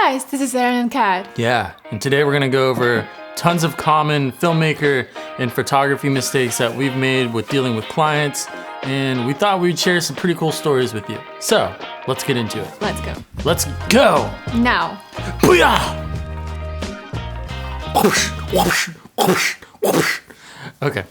guys, this is Aaron and Kat. Yeah, and today we're gonna go over tons of common filmmaker and photography mistakes that we've made with dealing with clients, and we thought we'd share some pretty cool stories with you. So, let's get into it. Let's go. Let's go! Now. Booyah! Whoosh, whoosh, whoosh, whoosh. Okay.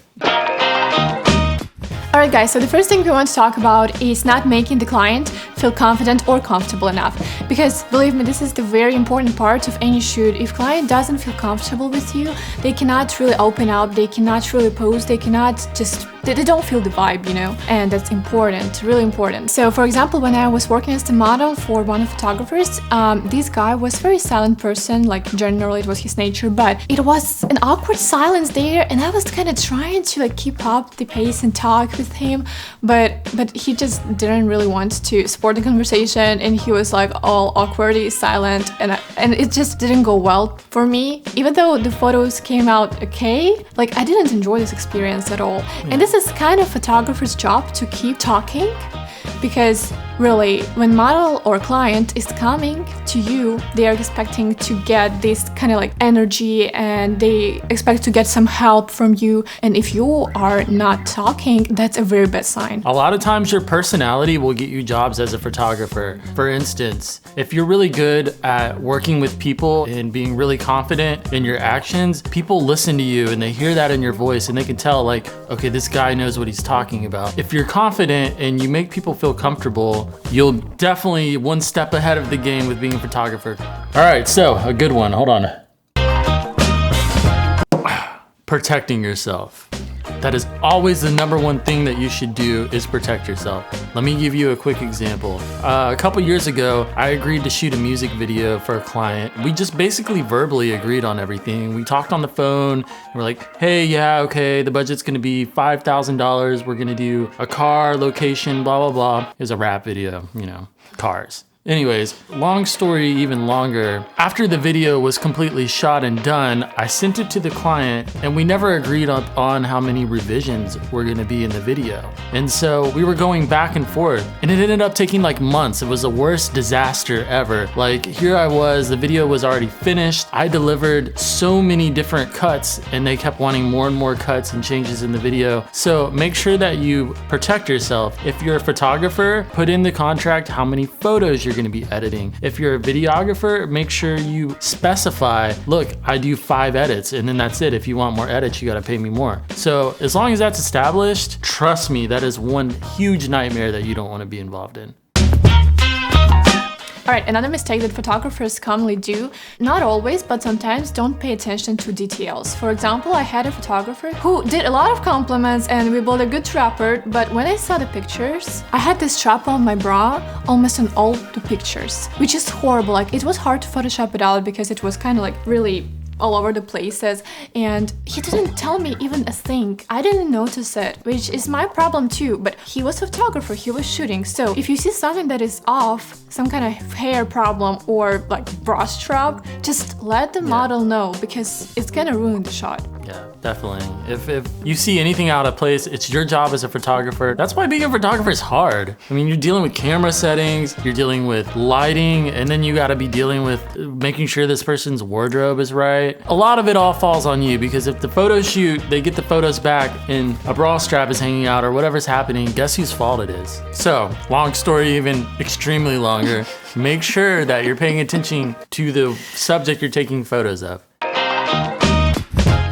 Alright guys, so the first thing we want to talk about is not making the client feel confident or comfortable enough. Because believe me, this is the very important part of any shoot. If client doesn't feel comfortable with you, they cannot really open up, they cannot really pose, they cannot just, they don't feel the vibe, you know? And that's important, really important. So for example, when I was working as the model for one of the photographers, this guy was a very silent person, like generally it was his nature, but it was an awkward silence there, and I was kind of trying to like keep up the pace and talk with him, but he just didn't really want to support the conversation, and he was like all awkwardly silent, and it just didn't go well for me. Even though the photos came out okay, like I didn't enjoy this experience at all. And this is kind of photographer's job to keep talking, because really, when model or client is coming to you, they are expecting to get this kind of like energy, and they expect to get some help from you. And if you are not talking, that's a very bad sign. A lot of times your personality will get you jobs as a photographer. For instance, if you're really good at working with people and being really confident in your actions, people listen to you and they hear that in your voice and they can tell like, okay, this guy knows what he's talking about. If you're confident and you make people feel comfortable, you'll definitely one step ahead of the game with being a photographer. All right, so a good one, hold on. Protecting yourself. That is always the number one thing that you should do, is protect yourself. Let me give you a quick example. A couple years ago, I agreed to shoot a music video for a client. We just basically verbally agreed on everything. We talked on the phone, and we're like, hey, yeah, okay, the budget's gonna be $5,000. We're gonna do a car, location, blah, blah, blah. It was a rap video, you know, cars. Anyways, long story even longer, after the video was completely shot and done, I sent it to the client, and we never agreed on how many revisions were gonna be in the video. And so we were going back and forth, and it ended up taking like months. It was the worst disaster ever. Like, here I was, the video was already finished. I delivered so many different cuts, and they kept wanting more and more cuts and changes in the video. So make sure that you protect yourself. If you're a photographer, put in the contract how many photos you're gonna be editing. If you're a videographer, make sure you specify, look, I do 5 edits and then that's it. If you want more edits, you gotta pay me more. So as long as that's established, trust me, that is one huge nightmare that you don't wanna be involved in. Alright, another mistake that photographers commonly do, not always, but sometimes, don't pay attention to details. For example, I had a photographer who did a lot of compliments and we built a good rapport, but when I saw the pictures, I had this strap on my bra almost on all the pictures, which is horrible. Like, it was hard to Photoshop it out because it was kind of like really all over the places, and he didn't tell me even a thing. I didn't notice it, which is my problem too, but he was a photographer, he was shooting. So if you see something that is off, some kind of hair problem or like bra strap, just let the model know, because it's gonna ruin the shot. Yeah, definitely. If you see anything out of place, it's your job as a photographer. That's why being a photographer is hard. I mean, you're dealing with camera settings, you're dealing with lighting, and then you gotta be dealing with making sure this person's wardrobe is right. A lot of it all falls on you, because if the photo shoot, they get the photos back and a bra strap is hanging out or whatever's happening, guess whose fault it is? So, long story even extremely longer, make sure that you're paying attention to the subject you're taking photos of.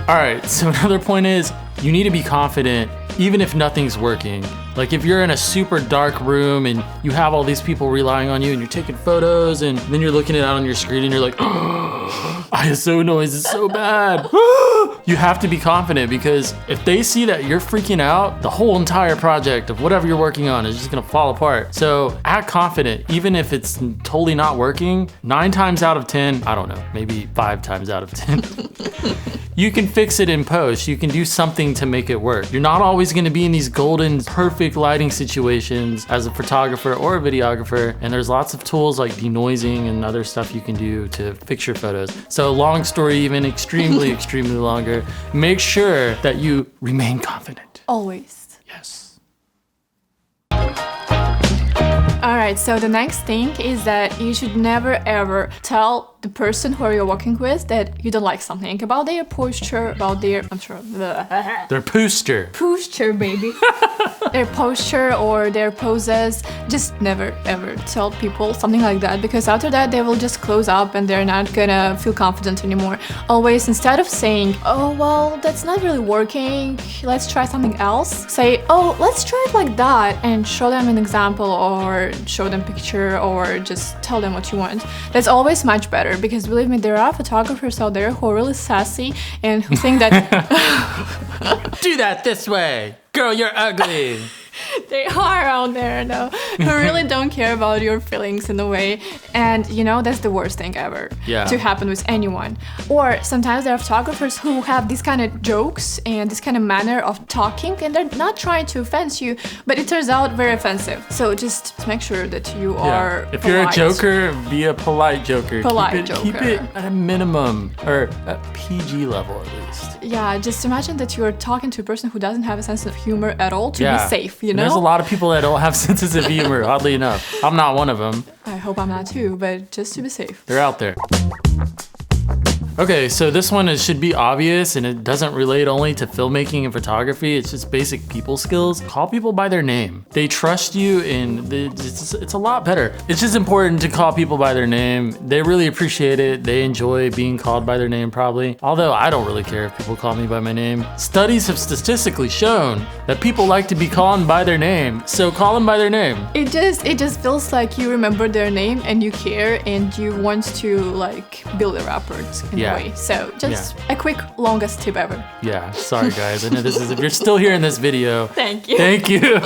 All right, so another point is, you need to be confident even if nothing's working. Like, if you're in a super dark room and you have all these people relying on you and you're taking photos, and then you're looking it out on your screen and you're like, oh, ISO noise is so bad. You have to be confident, because if they see that you're freaking out, the whole entire project of whatever you're working on is just gonna fall apart. So act confident, even if it's totally not working. 9 times out of 10, I don't know, maybe 5 times out of 10. You can fix it in post. You can do something to make it work. You're not always gonna be in these golden, perfect lighting situations as a photographer or a videographer, and there's lots of tools like denoising and other stuff you can do to fix your photos. So long story, even extremely, extremely longer, make sure that you remain confident. Always. Yes. All right, so the next thing is that you should never ever tell the person who you're working with that you don't like something about their posture, about their, I'm sure, Their posture. posture, baby. Their posture or their poses. Just never ever tell people something like that, because after that they will just close up and they're not gonna feel confident anymore. Always, instead of saying, oh, well, that's not really working, let's try something else, say, oh, let's try it like that, and show them an example or show them picture or just tell them what you want. That's always much better, because believe me, there are photographers out there who are really sassy and who think that Do that this way. Girl, you're ugly. they are out there, though, who really don't care about your feelings in a way. And you know, that's the worst thing ever to happen with anyone. Or sometimes there are photographers who have these kind of jokes and this kind of manner of talking, and they're not trying to offend you, but it turns out very offensive. So just make sure that you are If polite. you're a joker, be a polite joker. Polite Keep joker. it at a minimum, or a PG level at least. Yeah, just imagine that you're talking to a person who doesn't have a sense of humor at all to be safe, you And know? there's a lot of people that don't have senses of humor, oddly enough. I'm not one of them. I hope I'm not too, but just to be safe. They're out there. Okay, so this one should be obvious, and it doesn't relate only to filmmaking and photography. It's just basic people skills. Call people by their name. They trust you, and it's a lot better. It's just important to call people by their name. They really appreciate it. They enjoy being called by their name, probably. Although I don't really care if people call me by my name. Studies have statistically shown that people like to be called by their name, so call them by their name. It just feels like you remember their name and you care and you want to like build a rapport in a way. So just a quick longest tip ever. Yeah, sorry guys. I know this is, if you're still here in this video, Thank you. thank you.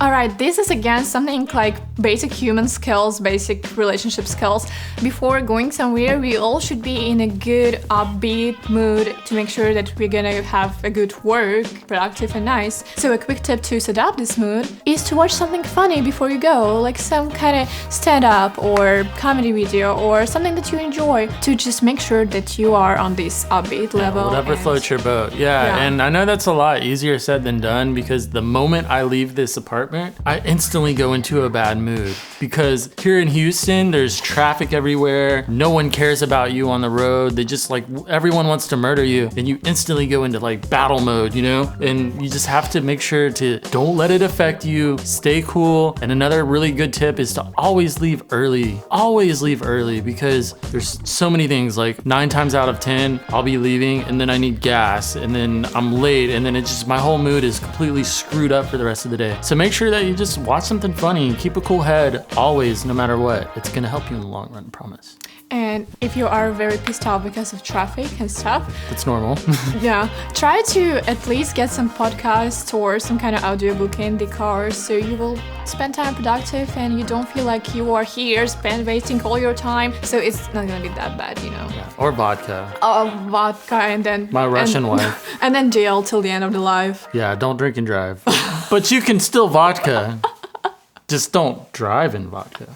All right, this is again something like basic human skills, basic relationship skills. Before going somewhere, we all should be in a good, upbeat mood to make sure that we're gonna have a good work, productive and nice. So a quick tip to set up this mood is to watch something funny before you go, like some kind of stand-up or comedy video or something that you enjoy, to just make sure that you are on this upbeat level. Whatever floats your boat. Yeah, and I know that's a lot easier said than done, because the moment I leave this apartment, I instantly go into a bad mood, because here in Houston, there's traffic everywhere. No one cares about you on the road. They just like, everyone wants to murder you, and you instantly go into like battle mode, you know? And you just have to make sure to don't let it affect you. Stay cool. And another really good tip is to always leave early. Always leave early, because there's so many things, like 9 times out of 10, I'll be leaving and then I need gas and then I'm late, and then it's just, my whole mood is completely screwed up for the rest of the day. So make sure that you just watch something funny and keep a cool head always, no matter what. It's gonna help you in the long run, promise. And if you are very pissed off because of traffic and stuff, It's normal. try to at least get some podcasts or some kind of audiobook in the car, so you will spend time productive and you don't feel like you are here wasting all your time. So it's not gonna be that bad, you know. Yeah. Or vodka. Vodka and then My Russian wife. and then jail till the end of the life. Yeah, don't drink and drive. But you can still vodka. Just don't drive in vodka.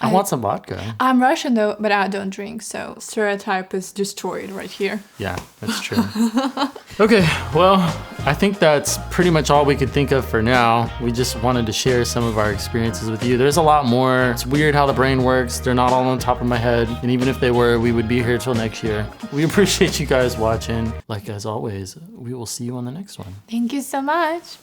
I want some vodka. I'm Russian though, but I don't drink, so stereotype is destroyed right here. Yeah, that's true. Okay, well, I think that's pretty much all we could think of for now. We just wanted to share some of our experiences with you. There's a lot more. It's weird how the brain works. They're not all on top of my head. And even if they were, we would be here till next year. We appreciate you guys watching. Like, as always, we will see you on the next one. Thank you so much.